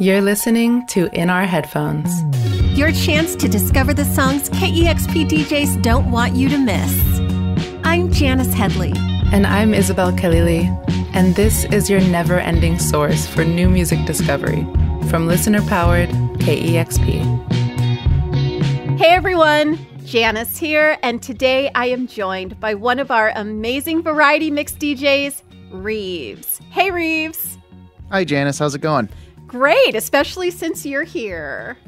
You're listening to In Our Headphones. Your chance to discover the songs KEXP DJs don't want you to miss. I'm Janice Headley. And I'm Isabel Khalili. And this is your never-ending source for new music discovery from listener-powered KEXP. Hey everyone, Janice here, and today I am joined by one of our amazing variety mix DJs, Reeves. Hey Reeves. Hi Janice, how's it going? Great, especially since you're here.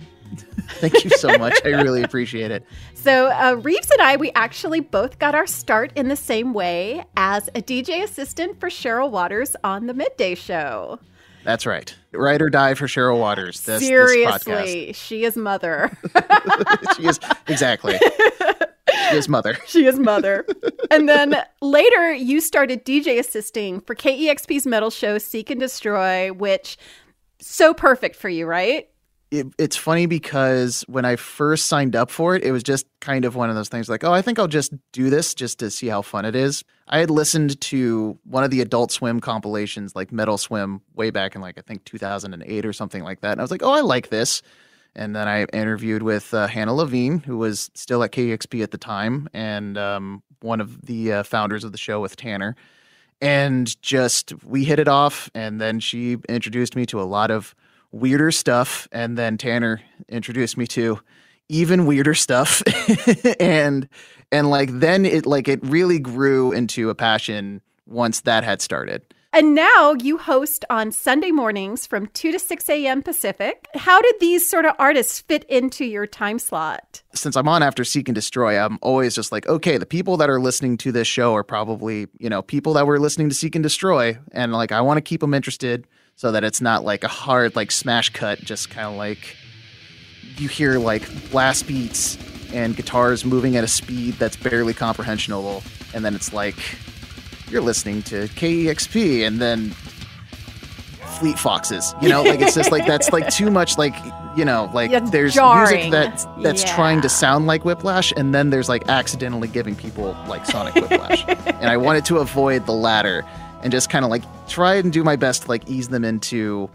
Thank you so much. I really appreciate it. So Reeves and I, we actually both got our start in the same way as a DJ assistant for Cheryl Waters on the Midday Show. That's right. Ride or die for Cheryl Waters. Seriously, this she is mother. She is, exactly. She is mother. She is mother. And then later, you started DJ assisting for KEXP's metal show, Seek and Destroy, which so perfect for you, right? It's funny because when I first signed up for it, it was just kind of one of those things like, oh, I think I'll just do this just to see how fun it is. I had listened to one of the Adult Swim compilations, like Metal Swim, way back in like, I think 2008 or something like that. And I was like, oh, I like this. And then I interviewed with Hannah Levine, who was still at KEXP at the time, and one of the founders of the show with Tanner. And just, we hit it off, and then she introduced me to a lot of weirder stuff, and then Tanner introduced me to even weirder stuff. and like then it really grew into a passion once that had started. And now you host on Sunday mornings from 2 to 6 a.m. Pacific. How did these sort of artists fit into your time slot? Since I'm on after Seek and Destroy, I'm always just like, okay, the people that are listening to this show are probably, people that were listening to Seek and Destroy. And like, I want to keep them interested so that it's not like a hard, like smash cut, just kind of like you hear like blast beats and guitars moving at a speed that's barely comprehensible. And then it's like, you're listening to KEXP and then Fleet Foxes, like it's just like, that's like too much, like, it's there's jarring. music that's trying to sound like Whiplash, and then there's like accidentally giving people like Sonic Whiplash. And I wanted to avoid the latter and just kind of like try and do my best to like ease them into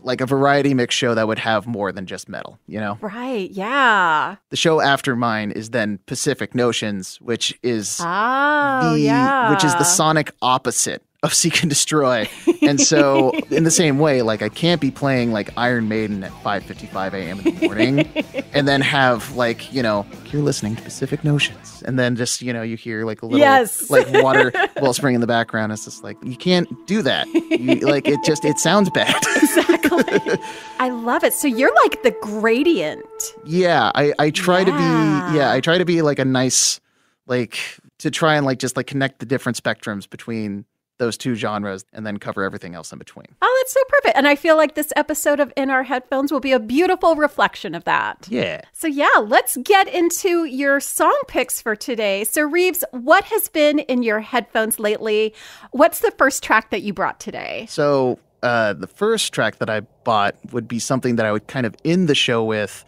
like a variety mix show that would have more than just metal, Right, yeah. The show after mine is then Pacific Notions, which is the sonic opposite of Seek and Destroy. And so in the same way, like I can't be playing like Iron Maiden at 5:55 a.m. in the morning and then have like, you're listening to Pacific Notions. And then just, you hear like a little like water wellspring in the background. It's just like, you can't do that. It sounds bad. Exactly. I love it. So you're like the gradient. Yeah, I try to be like a nice, like to try and like just like connect the different spectrums between those two genres and then cover everything else in between. Oh, that's so perfect. And I feel like this episode of In Our Headphones will be a beautiful reflection of that. Yeah. So yeah, let's get into your song picks for today. So Reeves, what has been in your headphones lately? What's the first track that you brought today? So the first track that I bought would be something that I would kind of end the show with,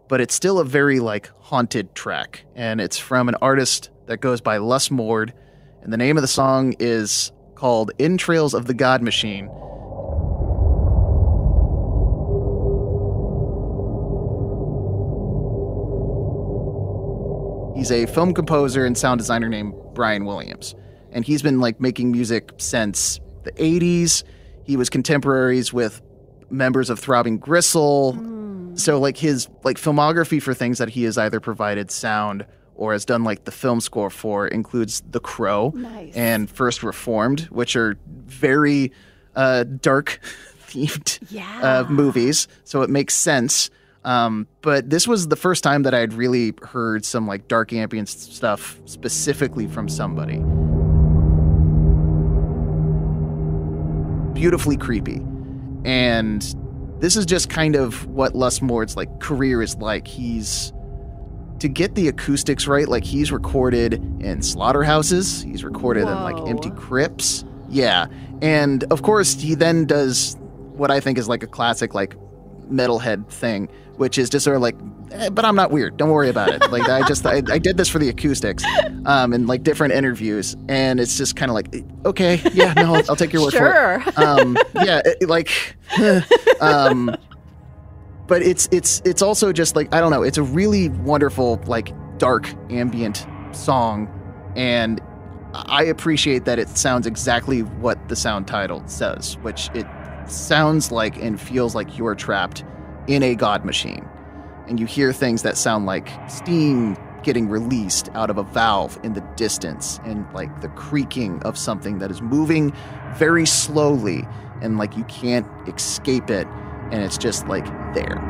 but it's still a very like haunted track. And it's from an artist that goes by Lustmord. And the name of the song is called Entrails of the God Machine. He's a film composer and sound designer named Brian Williams. And he's been like making music since the 80s. He was contemporaries with members of Throbbing Gristle. So like his like filmography for things that he has either provided sound or has done like the film score for includes The Crow and First Reformed, which are very dark themed movies. So it makes sense. But this was the first time that I'd really heard some like dark ambient stuff specifically from somebody. Beautifully creepy. And this is just kind of what Lustmord's like career is like. To get the acoustics right, like he's recorded in slaughterhouses, he's recorded in like empty crypts. Yeah. And of course he then does what I think is like a classic like metalhead thing, which is just sort of like, but I'm not weird. Don't worry about it. Like I did this for the acoustics, in like different interviews, and it's just kind of like, okay, yeah, no, I'll take your word for it. But it's also just like, I don't know, it's a really wonderful, like, dark ambient song, and I appreciate that it sounds exactly what the sound title says, which it sounds like and feels like you're trapped in a god machine. And you hear things that sound like steam getting released out of a valve in the distance, and like the creaking of something that is moving very slowly, and like you can't escape it, and it's just like there.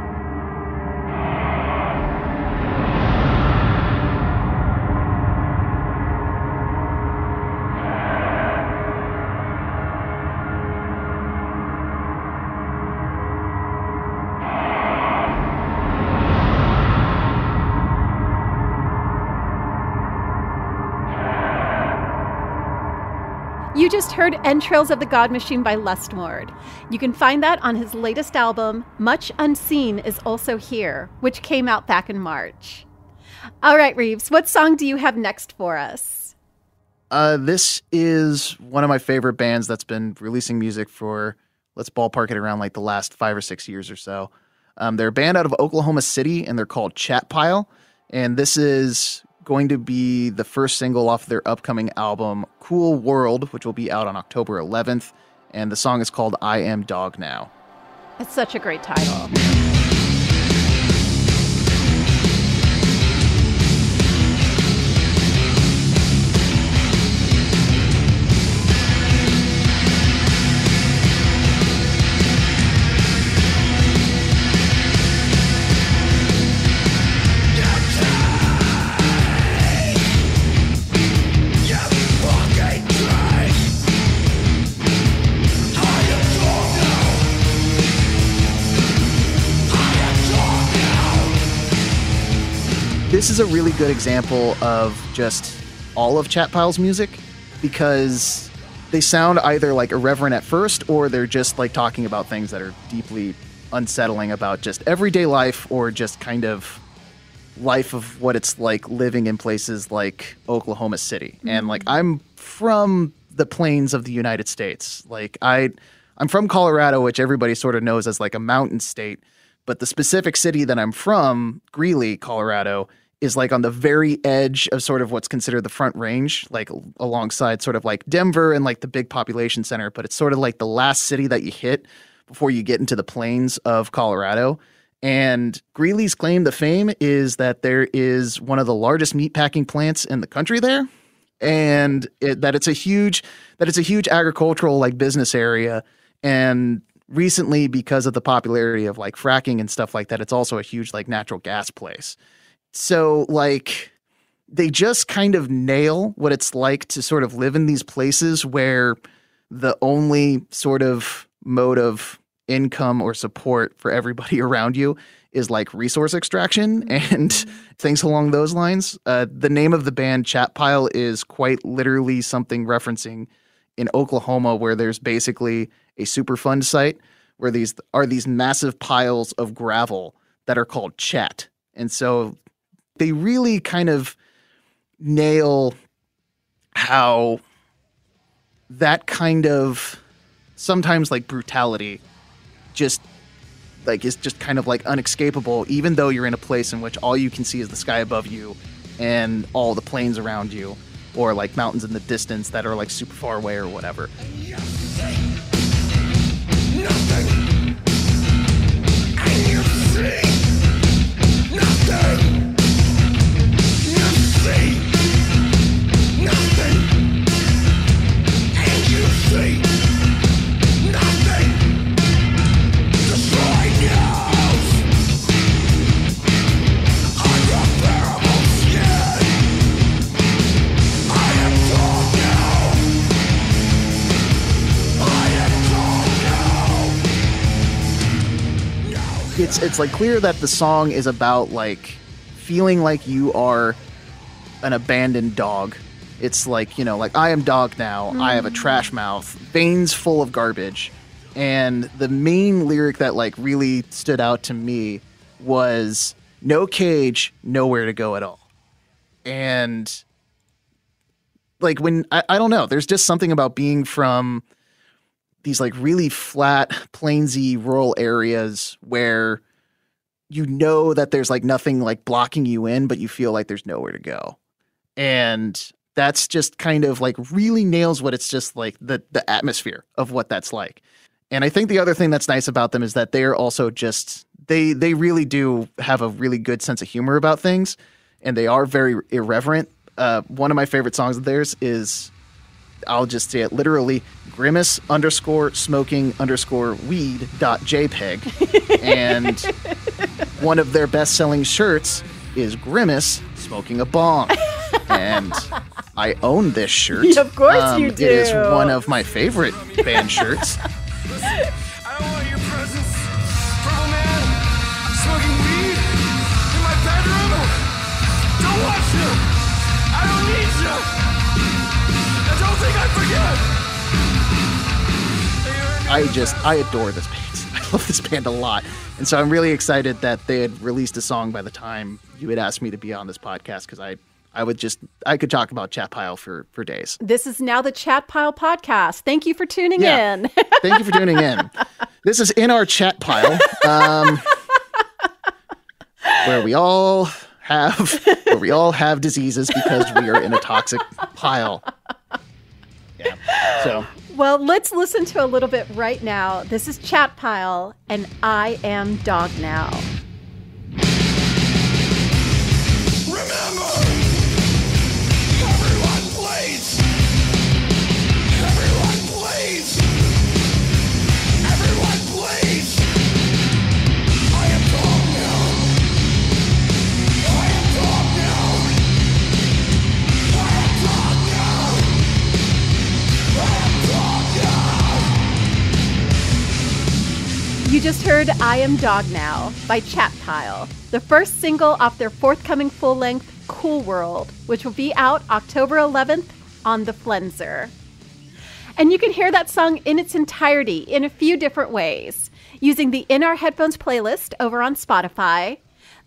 You just heard Entrails of the God Machine by Lustmord. You can find that on his latest album, Much Unseen Is Also Here, which came out back in March. All right, Reeves, what song do you have next for us? This is one of my favorite bands that's been releasing music for, let's ballpark it around like the last 5 or 6 years or so. They're a band out of Oklahoma City, and they're called Chat Pile. And this is going to be the first single off their upcoming album, Cool World, which will be out on October 11th. And the song is called I Am Dog Now. It's such a great title. This is a really good example of just all of Chat Pile's music, because they sound either like irreverent at first, or they're just like talking about things that are deeply unsettling about just everyday life, or just kind of life of what it's like living in places like Oklahoma City. Mm-hmm. And like, I'm from the plains of the United States. Like I'm from Colorado, which everybody sort of knows as like a mountain state. But the specific city that I'm from, Greeley, Colorado, is like on the very edge of sort of what's considered the Front Range, like alongside sort of like Denver and like the big population center. But it's sort of like the last city that you hit before you get into the plains of Colorado. And Greeley's claim to fame is that there is one of the largest meatpacking plants in the country there, and that it's a huge agricultural like business area. And recently, because of the popularity of like fracking and stuff like that, it's also a huge like natural gas place. So like they just kind of nail what it's like to sort of live in these places where the only sort of mode of income or support for everybody around you is like resource extraction and things along those lines. The name of the band, Chat Pile, is quite literally something referencing in Oklahoma, where there's basically a Superfund site where these massive piles of gravel that are called chat. And so they really kind of nail how that kind of sometimes like brutality just like is just kind of like unescapable, even though you're in a place in which all you can see is the sky above you and all the plains around you, or like mountains in the distance that are like super far away or whatever. It's like clear that the song is about like feeling like you are an abandoned dog. It's like, you know, like I am dog now. I have a trash mouth, veins full of garbage. And the main lyric that like really stood out to me was no cage, nowhere to go at all. And like when I don't know, there's just something about being from these like really flat, plainsy rural areas where you know that there's like nothing like blocking you in, but you feel like there's nowhere to go. And that's just kind of like really nails what it's just like the atmosphere of what that's like. And I think the other thing that's nice about them is that they're also just, they really do have a really good sense of humor about things, and they are very irreverent. One of my favorite songs of theirs is, I'll just say it literally, grimace_smoking_weed.jpg. And one of their best-selling shirts is Grimace smoking a bong. And I own this shirt. Yeah, of course you do. It is one of my favorite band shirts. I don't want your presence. Purple man, smoking weed in my bedroom. Don't want you. I don't need you. And don't think I forget. I adore this band. I love this band a lot. And so I'm really excited that they had released a song by the time you had asked me to be on this podcast, because I could talk about Chat Pile for days. This is now the Chat Pile podcast. Thank you for tuning in. Thank you for tuning in. This is In Our Chat Pile, where we all have diseases because we are in a toxic pile. Yeah. So, well, let's listen to a little bit right now. This is Chat Pile, and I Am Dog Now. Remember, everyone plays. Everyone plays. Everyone plays. I am dog now. I am dog now. I am dog now. I am dog now. You just heard I Am Dog Now by Chat Pile, the first single off their forthcoming full-length Cool World, which will be out October 11th on The Flenser. And you can hear that song in its entirety in a few different ways, using the In Our Headphones playlist over on Spotify,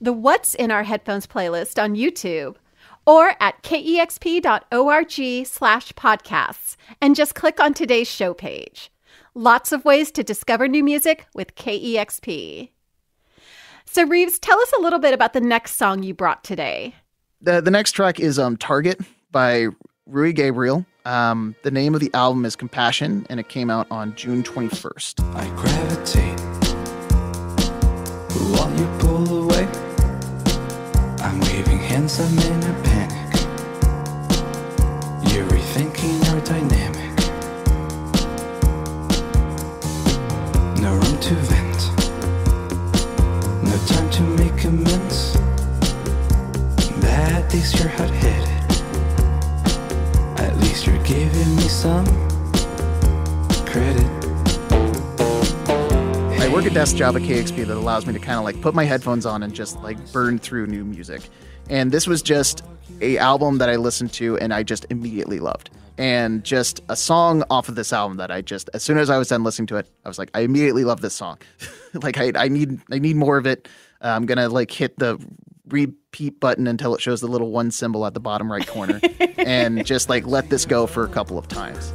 the What's in Our Headphones playlist on YouTube, or at kexp.org/podcasts, and just click on today's show page. Lots of ways to discover new music with KEXP. So Reeves, tell us a little bit about the next song you brought today. The next track is Target by Rui Gabriel. The name of the album is Compassion, and it came out on June 21st. I gravitate while you pull away. I'm waving hands, I'm in a panic. You're rethinking our dynamic. No room to vent. No time to make amends. At least you're hot-headed. At least you're giving me some credit. I work a desk job at KEXP that allows me to kind of like put my headphones on and just like burn through new music. And this was just a album that I listened to and I just immediately loved. And just a song off of this album that I just, as soon as I was done listening to it, I was like, I immediately love this song. Like I need more of it. I'm going to like hit the repeat button until it shows the little one symbol at the bottom right corner and just like let this go for a couple of times.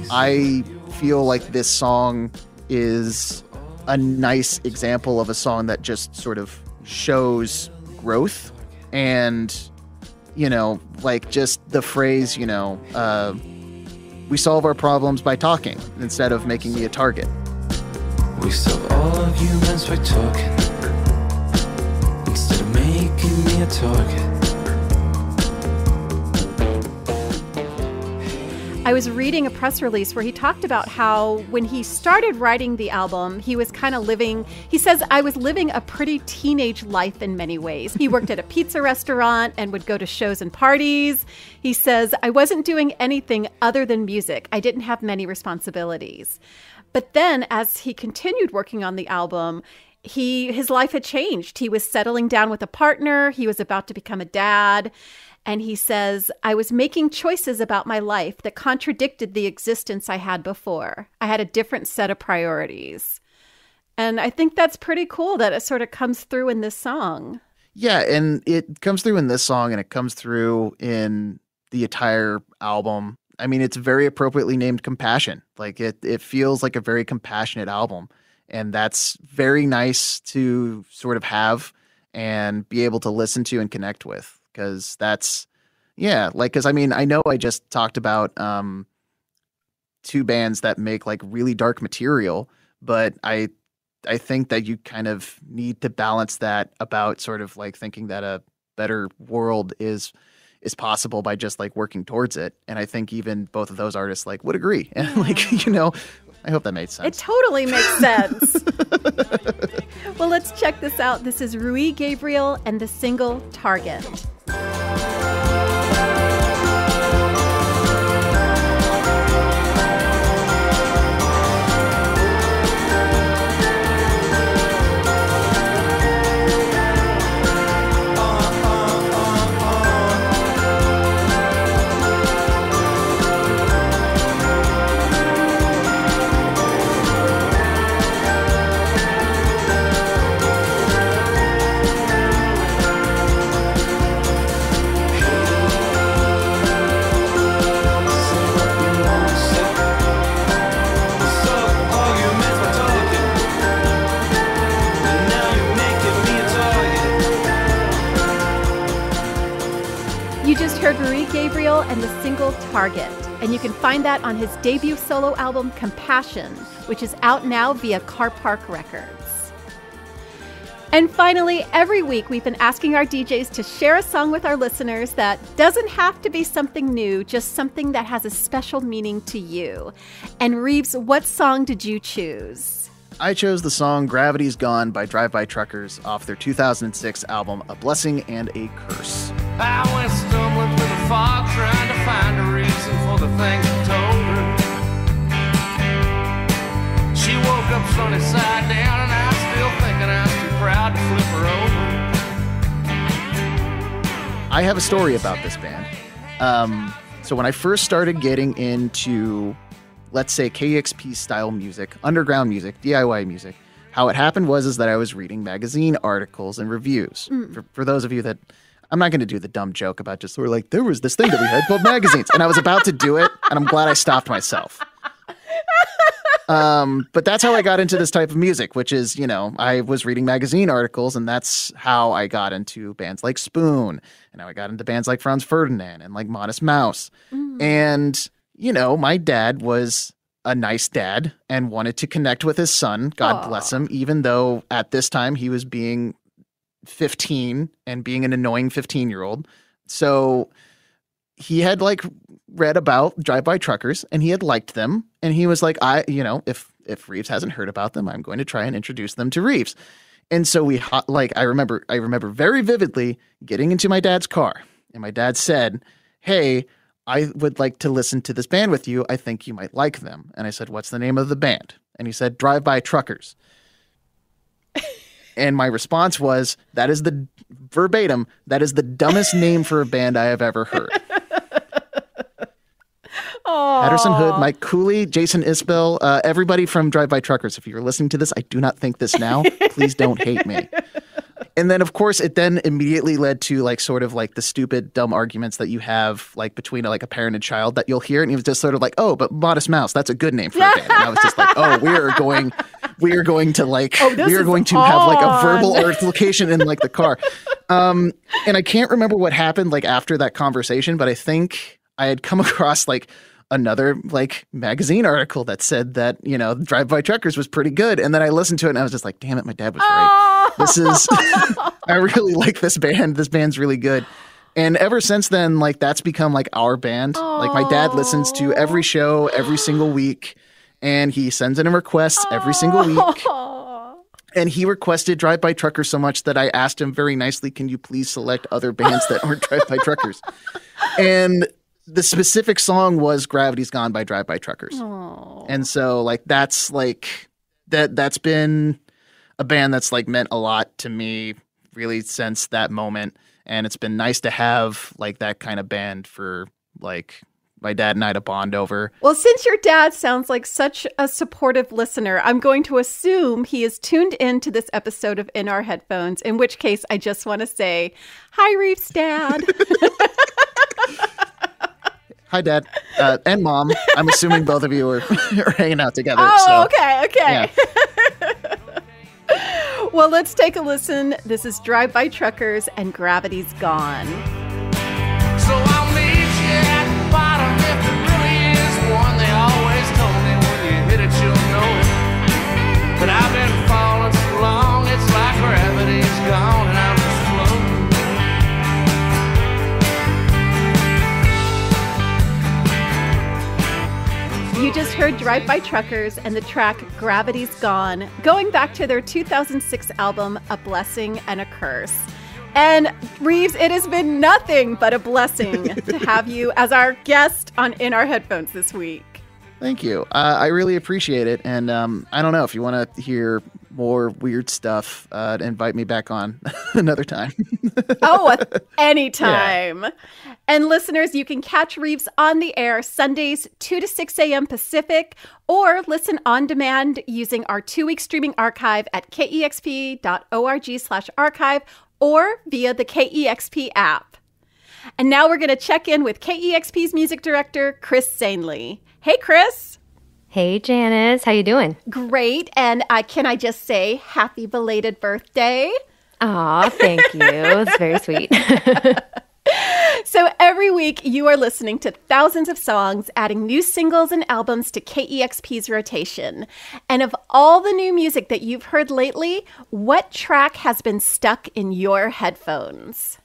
I feel like this song is a nice example of a song that just sort of shows growth and, you know, like just the phrase, you know, we solve our problems by talking instead of making me a target. We solve all arguments by talking instead of making me a target. I was reading a press release where he talked about how when he started writing the album, he was kind of living, he says, I was living a pretty teenage life in many ways. He worked at a pizza restaurant and would go to shows and parties. He says, I wasn't doing anything other than music. I didn't have many responsibilities. But then as he continued working on the album, his life had changed. He was settling down with a partner. He was about to become a dad. And he says, I was making choices about my life that contradicted the existence I had before. I had a different set of priorities. And I think that's pretty cool that it sort of comes through in this song. Yeah, and it comes through in this song and it comes through in the entire album. I mean, it's very appropriately named Compassion. Like it feels like a very compassionate album. And that's very nice to sort of have and be able to listen to and connect with. Because that's, yeah, like, because I mean, I know I just talked about two bands that make like really dark material, but I think that you kind of need to balance that about sort of like thinking that a better world is possible by just like working towards it. And I think even both of those artists like would agree. And like, you know, I hope that made sense. It totally makes sense. Well, let's check this out. This is Rui Gabriel and the single Target. Heard Rui Gabriel and the single Target, and you can find that on his debut solo album Compassion, which is out now via Car Park Records. And finally, every week we've been asking our DJs to share a song with our listeners that doesn't have to be something new, just something that has a special meaning to you. And Reeves, what song did you choose? I chose the song Gravity's Gone by Drive-By Truckers off their 2006 album A Blessing and a Curse. I went stumbling through the fog trying to find a reason for the things I told her. She woke up sunny side down and I was still thinking I was too proud to flip her over. I have a story about this band. So when I first started getting into, let's say, KEXP style music, underground music, DIY music, how it happened was that I was reading magazine articles and reviews. For those of you that, I'm not going to do the dumb joke about just sort of like, there was this thing that we had called magazines. And I was about to do it, and I'm glad I stopped myself. But that's how I got into this type of music, which is, you know, I was reading magazine articles, and that's how I got into bands like Spoon, and how I got into bands like Franz Ferdinand and like Modest Mouse. And, you know, my dad was a nice dad and wanted to connect with his son, God bless him, even though at this time he was being 15 and being an annoying 15-year-old. So he had like read about Drive-By Truckers and he had liked them. And he was like, if Reeves hasn't heard about them, I'm going to try and introduce them to Reeves. And so I remember very vividly getting into my dad's car, and my dad said, "Hey, I would like to listen to this band with you. I think you might like them." And I said, "What's the name of the band?" And he said, "Drive-By Truckers." And my response was, that is the dumbest name for a band I have ever heard. Patterson Hood, Mike Cooley, Jason Isbell, everybody from Drive-By Truckers. If you're listening to this, I do not think this now. Please don't hate me. And then, of course, it then immediately led to like sort of like the stupid, dumb arguments that you have like between like a parent and child that you'll hear. And he was just sort of like, "Oh, but Modest Mouse, that's a good name for a band." And I was just like, "Oh, we are going to have like a verbal altercation in like the car." And I can't remember what happened like after that conversation, but I think I had come across like another like magazine article that said that, you know, Drive-By Truckers was pretty good. And then I listened to it and I was just like, damn it, my dad was right. This is, I really like this band. This band's really good. And ever since then, like that's become like our band. Like my dad listens to every show every single week, and he sends in requests every single week. And he requested Drive-By Truckers so much that I asked him very nicely, "Can you please select other bands that aren't Drive-By Truckers?" And the specific song was Gravity's Gone by Drive-By Truckers. Aww. And so like that's like that's been a band that's like meant a lot to me really since that moment. And it's been nice to have like that kind of band for like my dad and I to bond over. Well, since your dad sounds like such a supportive listener, I'm going to assume he is tuned into this episode of In Our Headphones, in which case I just want to say, hi, Reeves' dad. Hi, Dad. And Mom. I'm assuming both of you are hanging out together. Oh, so, okay. yeah. Well, let's take a listen. This is Drive By Truckers and Gravity's Gone. So I'll meet you at the bottom if there really is one. They always told me when you hit it, you'll know it. But I've been falling so long, it's like gravity's gone and I'm just floating. You just heard Drive By Truckers and the track Gravity's Gone, going back to their 2006 album, A Blessing and a Curse. And Reeves, it has been nothing but a blessing to have you as our guest on In Our Headphones this week. Thank you. I really appreciate it. And I don't know if you want to hear more weird stuff, invite me back on another time. Oh, anytime. Yeah. And listeners, you can catch Reeves on the air Sundays, 2 to 6 a.m. Pacific, or listen on demand using our 2-week streaming archive at kexp.org/archive or via the KEXP app. And now we're going to check in with KEXP's music director, Chris Sanley. Hey, Chris. Hey, Janice. How you doing? Great. And can I just say happy belated birthday? Aw, thank you. It's very sweet. So every week you are listening to thousands of songs, adding new singles and albums to KEXP's rotation. And of all the new music that you've heard lately, what track has been stuck in your headphones?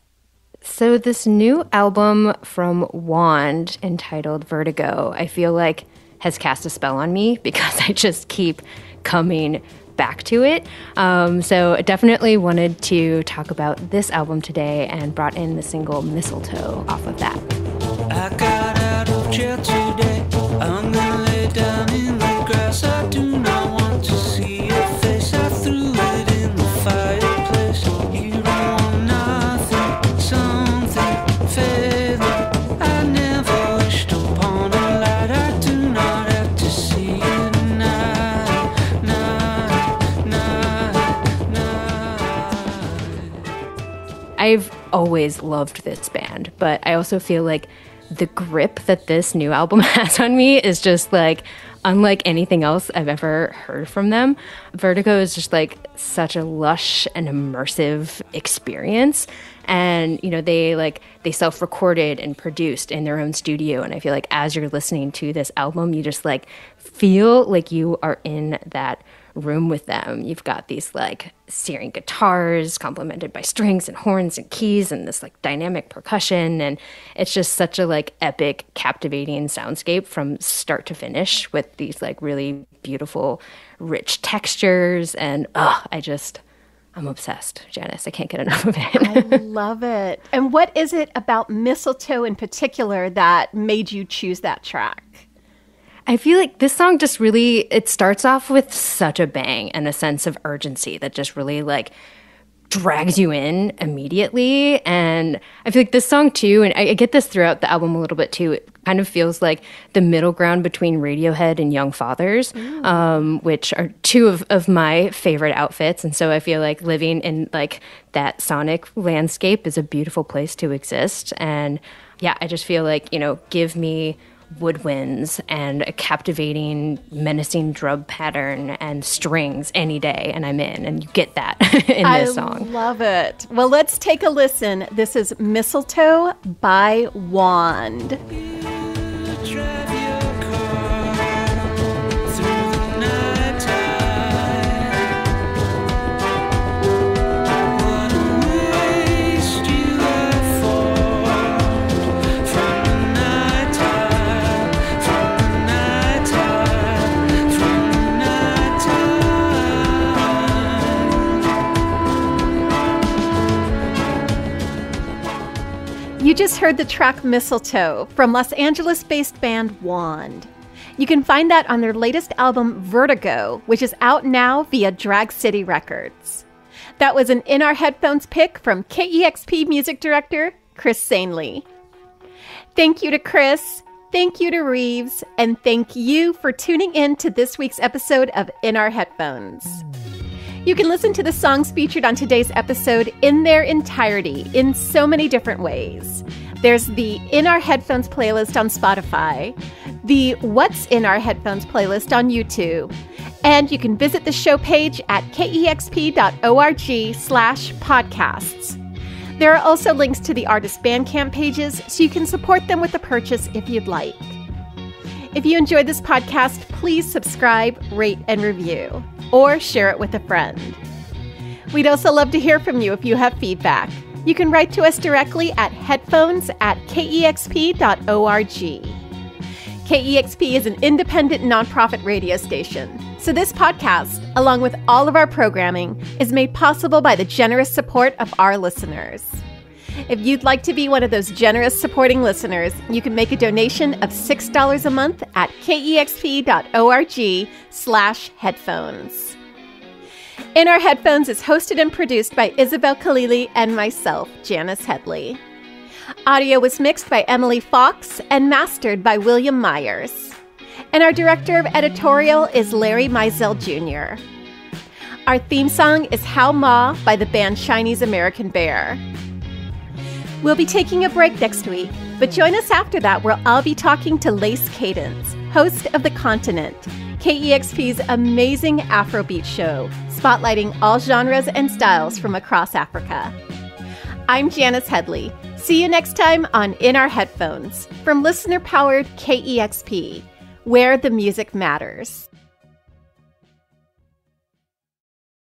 So this new album from Wand entitled Vertigo, I feel like has cast a spell on me because I just keep coming back to it. So I definitely wanted to talk about this album today and brought in the single Mistletoe off of that. I got out of jail today. I'm gonna lay down in the grass. I do not want to see your face. I threw it in the fireplace. You don't want nothing, something failing. I never wished upon a light. I do not have to see it night. I've always loved this band, but I also feel like the grip that this new album has on me is just like unlike anything else I've ever heard from them. Vertigo is just like such a lush and immersive experience. And, you know, they self-recorded and produced in their own studio. And I feel like as you're listening to this album, you just like feel like you are in that room with them. You've got these like searing guitars complemented by strings and horns and keys and this like dynamic percussion, and it's just such a like epic, captivating soundscape from start to finish with these like really beautiful, rich textures. And I'm obsessed, Janice. I can't get enough of it. I love it. And what is it about Mistletoe in particular that made you choose that track? I feel like this song just really, it starts off with such a bang and a sense of urgency that just really like drags you in immediately. And I feel like this song too, and I get this throughout the album a little bit too, it kind of feels like the middle ground between Radiohead and Young Fathers, which are two of my favorite outfits. And so I feel like living in like that sonic landscape is a beautiful place to exist. And yeah, I just feel like, you know, give me woodwinds and a captivating, menacing drum pattern and strings any day, and I'm in. And you get that in this song. I love it. Well, let's take a listen. This is Mistletoe by Wand. You just heard the track Mistletoe from Los Angeles-based band Wand. You can find that on their latest album Vertigo, which is out now via Drag City Records. That was an In Our Headphones pick from KEXP music director Chris Sanley. Thank you to Chris, thank you to Reeves, and thank you for tuning in to this week's episode of In Our Headphones. You can listen to the songs featured on today's episode in their entirety in so many different ways. There's the In Our Headphones playlist on Spotify, the What's in Our Headphones playlist on YouTube, and you can visit the show page at kexp.org/podcasts. There are also links to the artist Bandcamp pages, so you can support them with a purchase if you'd like. If you enjoyed this podcast, please subscribe, rate, and review, or share it with a friend. We'd also love to hear from you if you have feedback. You can write to us directly at headphones@kexp.org. KEXP is an independent nonprofit radio station, so this podcast, along with all of our programming, is made possible by the generous support of our listeners. If you'd like to be one of those generous supporting listeners, you can make a donation of $6 a month at kexp.org/headphones. In Our Headphones is hosted and produced by Isabel, Khalili, and myself, Janice Headley. Audio was mixed by Emily Fox and mastered by William Myers. And our director of editorial is Larry Mizell Jr. Our theme song is How Ma by the band Chinese American Bear. We'll be taking a break next week, but join us after that where I'll be talking to Lace Cadence, host of The Continent, KEXP's amazing Afrobeat show, spotlighting all genres and styles from across Africa. I'm Janice Headley. See you next time on In Our Headphones from listener-powered KEXP, where the music matters.